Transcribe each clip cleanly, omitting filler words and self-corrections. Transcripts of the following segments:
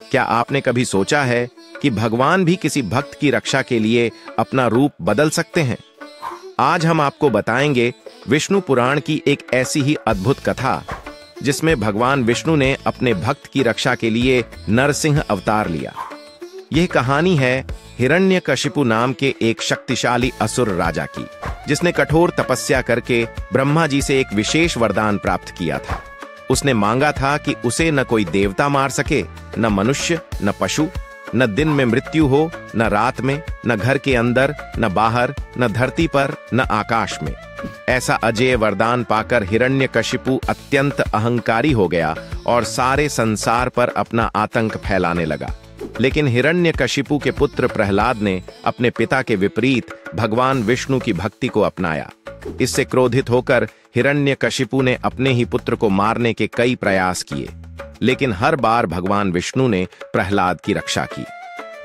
क्या आपने कभी सोचा है कि भगवान भी किसी भक्त की रक्षा के लिए अपना रूप बदल सकते हैं? आज हम आपको बताएंगे विष्णु पुराण की एक ऐसी ही अद्भुत कथा जिसमें भगवान विष्णु ने अपने भक्त की रक्षा के लिए नरसिंह अवतार लिया। यह कहानी है हिरण्यकशिपु नाम के एक शक्तिशाली असुर राजा की, जिसने कठोर तपस्या करके ब्रह्मा जी से एक विशेष वरदान प्राप्त किया था। उसने मांगा था कि उसे न कोई देवता मार सके, न मनुष्य, न पशु, न दिन में मृत्यु हो, न रात में, न घर के अंदर, न बाहर, न धरती पर, न आकाश में। ऐसा अजेय वरदान पाकर हिरण्यकशिपु अत्यंत अहंकारी हो गया और सारे संसार पर अपना आतंक फैलाने लगा। लेकिन हिरण्यकशिपु के पुत्र प्रहलाद ने अपने पिता के विपरीत भगवान विष्णु की भक्ति को अपनाया। इससे क्रोधित होकर हिरण्यकशिपु ने अपने ही पुत्र को मारने के कई प्रयास किए, लेकिन हर बार भगवान विष्णु ने प्रहलाद की रक्षा की।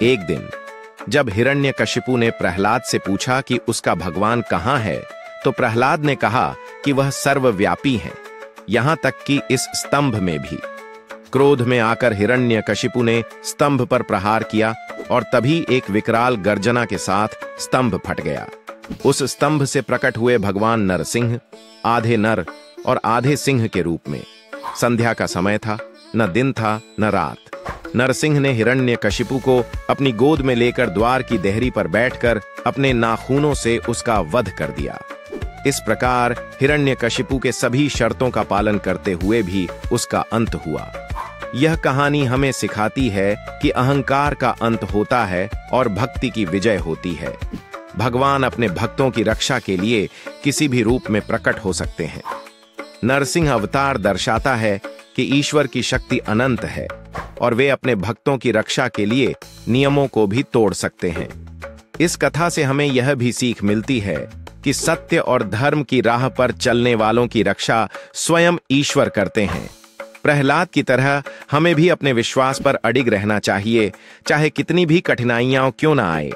एक दिन जब हिरण्यकशिपु ने प्रहलाद से पूछा कि उसका भगवान कहाँ है, तो प्रहलाद ने कहा कि वह सर्वव्यापी है, यहां तक कि इस स्तंभ में भी। क्रोध में आकर हिरण्यकशिपु ने स्तंभ पर प्रहार किया और तभी एक विकराल गर्जना के साथ स्तंभ फट गया। उस स्तंभ से प्रकट हुए भगवान नरसिंह, आधे नर और आधे सिंह के रूप में। संध्या का समय था, न दिन था न रात। नरसिंह ने हिरण्यकशिपु को अपनी गोद में लेकर द्वार की देहरी पर बैठकर अपने नाखूनों से उसका वध कर दिया। इस प्रकार हिरण्यकशिपु के सभी शर्तों का पालन करते हुए भी उसका अंत हुआ। यह कहानी हमें सिखाती है कि अहंकार का अंत होता है और भक्ति की विजय होती है। भगवान अपने भक्तों की रक्षा के लिए किसी भी रूप में प्रकट हो सकते हैं। नरसिंह अवतार दर्शाता है कि ईश्वर की शक्ति अनंत है और वे अपने भक्तों की रक्षा के लिए नियमों को भी तोड़ सकते हैं। इस कथा से हमें यह भी सीख मिलती है कि सत्य और धर्म की राह पर चलने वालों की रक्षा स्वयं ईश्वर करते हैं। प्रहलाद की तरह हमें भी अपने विश्वास पर अडिग रहना चाहिए, चाहे कितनी भी कठिनाइयां क्यों ना आए।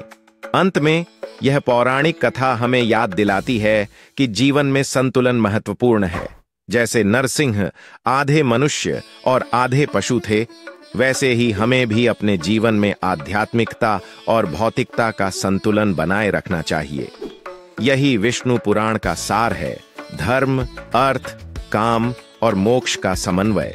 अंत में यह पौराणिक कथा हमें याद दिलाती है कि जीवन में संतुलन महत्वपूर्ण है। जैसे नरसिंह आधे मनुष्य और आधे पशु थे, वैसे ही हमें भी अपने जीवन में आध्यात्मिकता और भौतिकता का संतुलन बनाए रखना चाहिए। यही विष्णु पुराण का सार है, धर्म, अर्थ, काम और मोक्ष का समन्वय।